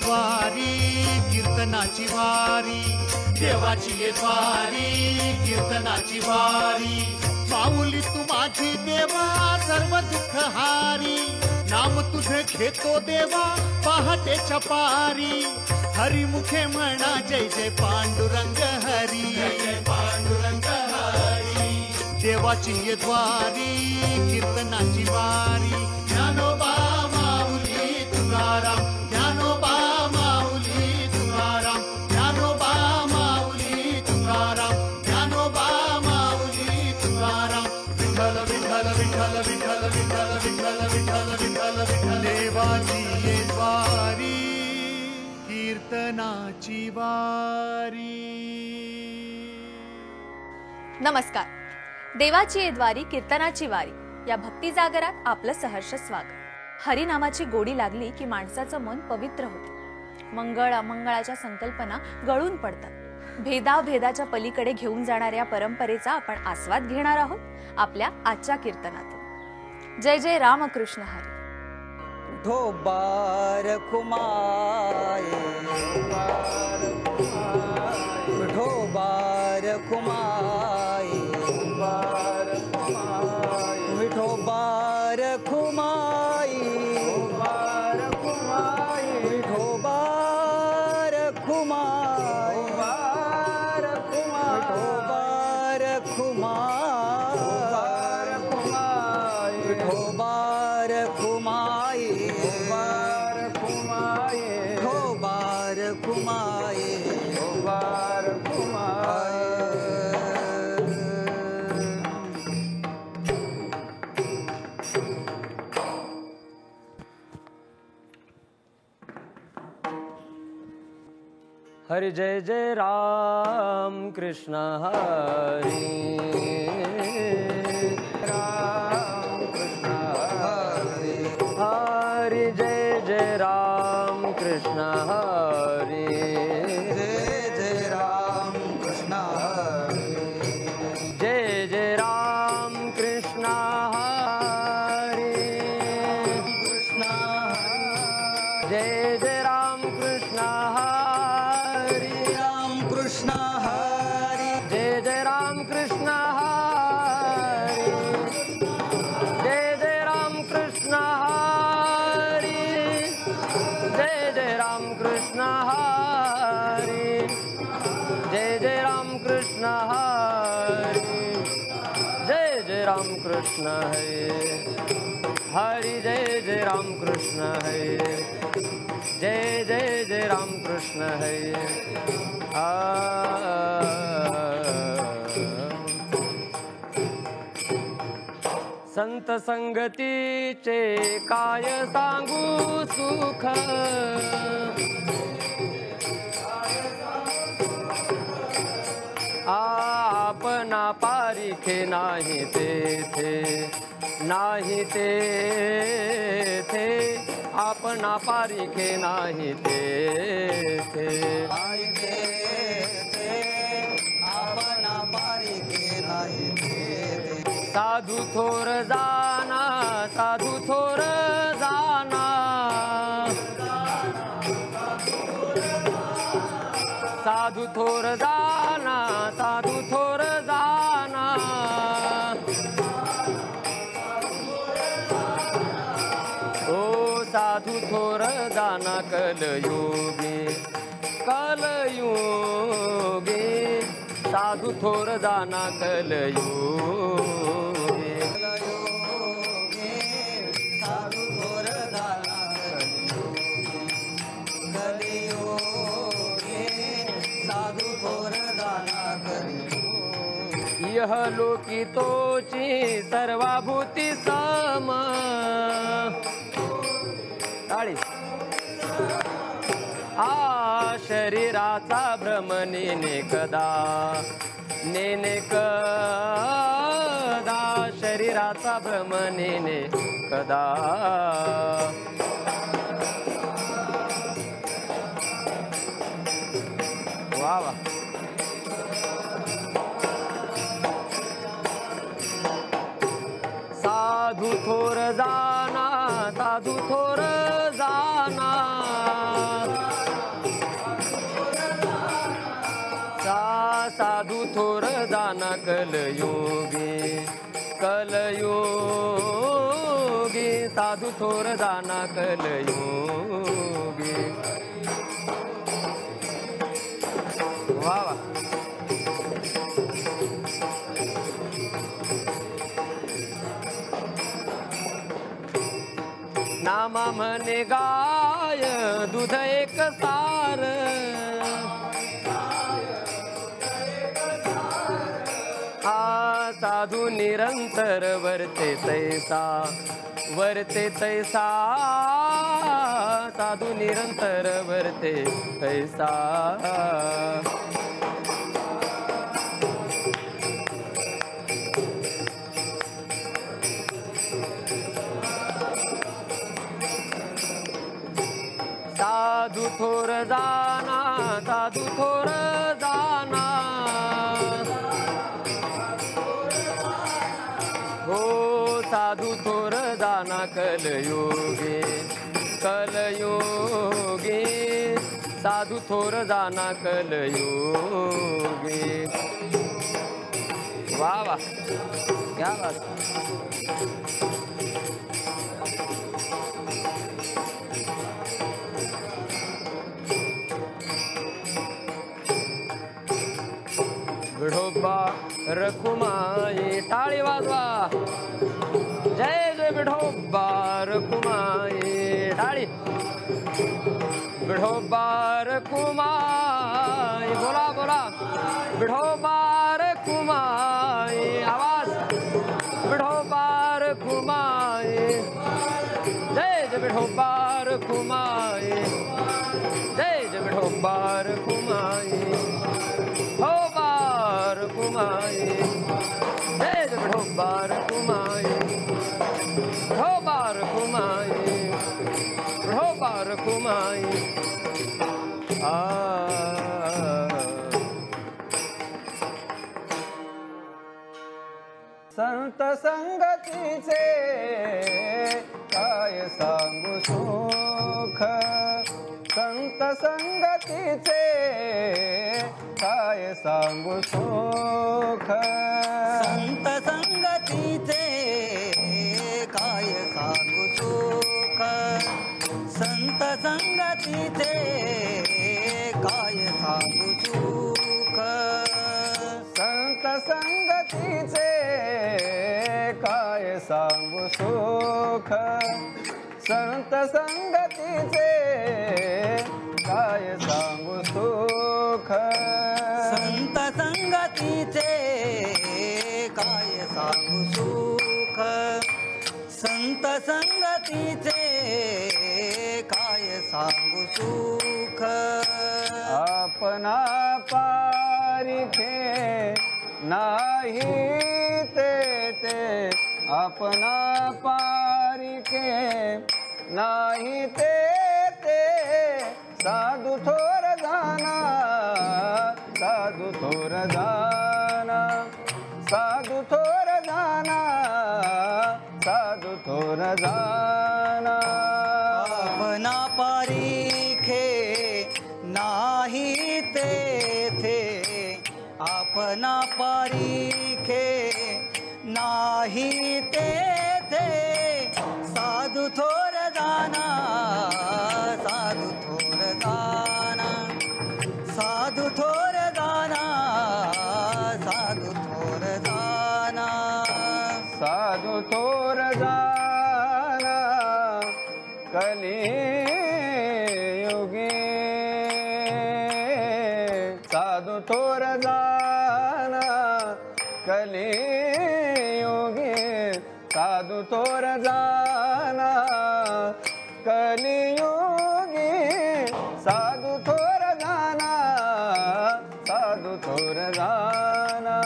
द्वारी कीर्तनाची वारी, देवाची ये द्वारी कीर्तनाची वारी. माऊली तू माझी देवा सर्व दुःख हारी, नाम तुझे घेतो देवा पहाटेच्या पारी. हरिमुखे म्हणा जय जय पांडुरंग हरी, जय पांडुरंग हरी. देवाची ये द्वारी कीर्तनाची वारी. ज्ञानोबा माऊली तुकाराम, ज्ञानोबा माऊली तुकाराम, ज्ञानोबा माऊली तुकाराम, ज्ञानोबा माऊली तुकाराम. विठ्ठल विठ्ठल विठ्ठल विठ्ठल विठ्ठल विठ्ठल विठ्ठल विठ्ठल विठ्ठल. देवाची ये द्वारी कीर्तनाची वारी. नमस्कार. देवाची ये द्वारी कीर्तनाची वारी या भक्ती जागरात आपलं सहर्ष स्वागत. हरिनामाची गोडी लागली की माणसाचं मन पवित्र होतं. मंगळ अमंगळाच्या संकल्पना गळून पडतात. भेदाव भेदाच्या पलीकडे घेऊन जाणाऱ्या परंपरेचा आपण आस्वाद घेणार आहोत आपल्या आजच्या कीर्तनातून. जय जय रामकृष्ण हरी. ढोबार कुमाये, ढोबार कुमाये, विठोबार कुमाई, विठोबार कुमाई, विठोबार कुमाई, विठोबार कुमाई, विठोबार कुमाई. हरि जय जय राम कृष्ण हरि, राम कृष्ण हरि, हरि जय जय राम कृष्ण हरि, जय जय राम कृष्ण हरि, जय जय राम कृष्ण हरि, कृष्ण जय जय राम कृष्ण हरि, कृष्ण हरि, जय जय राम कृष्ण हरि, जय जय राम कृष्ण हरि, जय जय राम कृष्ण हरि, जय जय राम कृष्ण हरि, जय जय राम कृष्ण हरि, जय जय राम कृष्ण हरि, जय जय जय राम कृष्ण हरि. संत संगतीचे काय सांगू सुख, आपणा पारिखे नाही तेथे, नाही तेथे आपणा पारिखे नाही तेथे, आपणा पारिखे नाही तेथे. साधू थोर जाना, साधू थोर जाना, साधू थोर जाना, साधू थोर जाना, ओ साधू थोर जाना कलयुगी, कलयुगी साधू थोर जाना कलयुगी, साधू थोर जाना कलयुगी, साधू थोर जाना कलयुगी. यह लोकी तोची सर्वाभूती सम, शरीराचा भ्रम नेने कदा, नेने कदा, शरीराचा भ्रम नेने कदा. वा वा. साधू थोर जाना, साधू थोर जाना, साधू थोर जाना कलयुगी कलयुगी साधू थोर जाना कलयुगी वा वा नामा म्हणे गाय दूध एक सार आ साधू निरंतर वर्ते तैसा साधू निरंतर वर्ते तैसा साधू थोर जाना साधू थोर जाना हो साधू थोर जाना कलयुगी कलयुगी साधू थोर जाना कलयुगी वाह वाह क्या बात विठोबा रखुमाई टाळी वाजवा जय जय विठोबा रखुमाई टाळी विठोबा रखुमाई बोला बोला विठोबा रखुमाई आवाज विठोबा रखुमाई जय जय विठोबा रखुमाई जय जय विठोबा रखुमाई हो बार कुमाई जय जय हो बार कुमाई हो बार कुमाई हो बार कुमाई संत संगतीचे काय सांगू सुख संत संगतीचे काय सांगू सुख संत संगतीचे काय सांगू सुख संत संगतीचे काय सांगू सुख संत संगतीचे काय सांगू सुख संत संगतीचे काय सांगू सुख संत संगतीचे काय सांगू सुख संत संगतीचे काय सांगू सुख आपणा पारिखे नाही ते आपणा पारिखे नाही ते साधू थोर जाना साधू थोर जाना साधू थोर जाना साधू थोर जाना आपणा पारिखे नाही तेथे आपणा पारिखे नाही तेथे साधू थोर जाना साधू थोर जाना साधू थोर जाना साधू थोर जाना साधू थोर जाना कलियुगी साधू थोर जाना कलियुगी साधू थोर जाना कलियुगी साधू थोर जाना साधू थोर जाना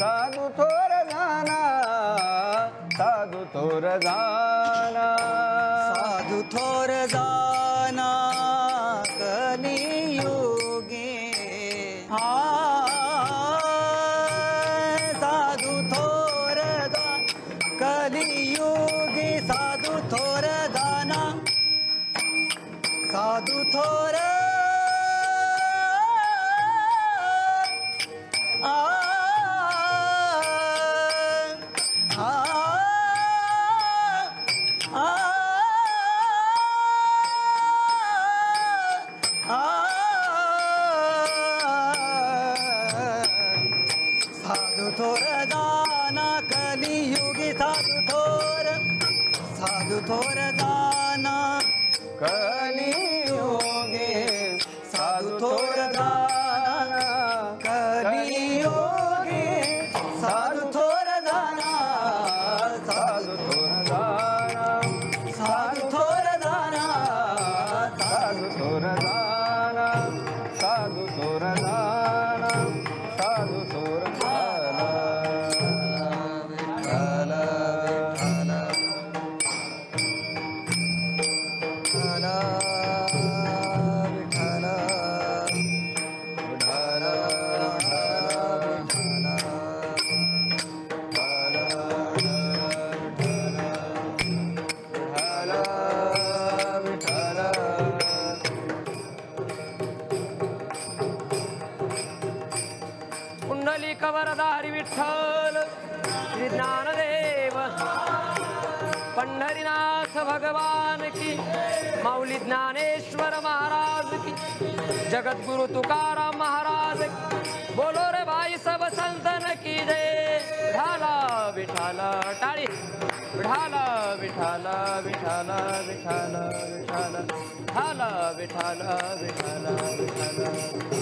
साधू थोर जाना साधू थोर जाना साधू थोर जाना कलियुगी साधू थोर कलियुगी साधू थोर जाना साधू थोर साधू थोर दाना कलियोगे साधू थोर दाना कलियोगे साधू थोर दाना साधू थोर दाना साधू थोर दाना साधू थोर दाना साधू थोर दाना साधू थोर दाना पुंडलिक वरदारी विठ्ठल श्री ज्ञानदेव पंढरीनाथ भगवान की माऊली ज्ञानेश्वर महाराज की जगद्गुरु तुकाराम महाराज की बोलो रे भाई सब संतन की जय विठाला विठाला टाळी विठाला विठाला विठाला विठाला विठाला विठाला विठाला विठाला विठाला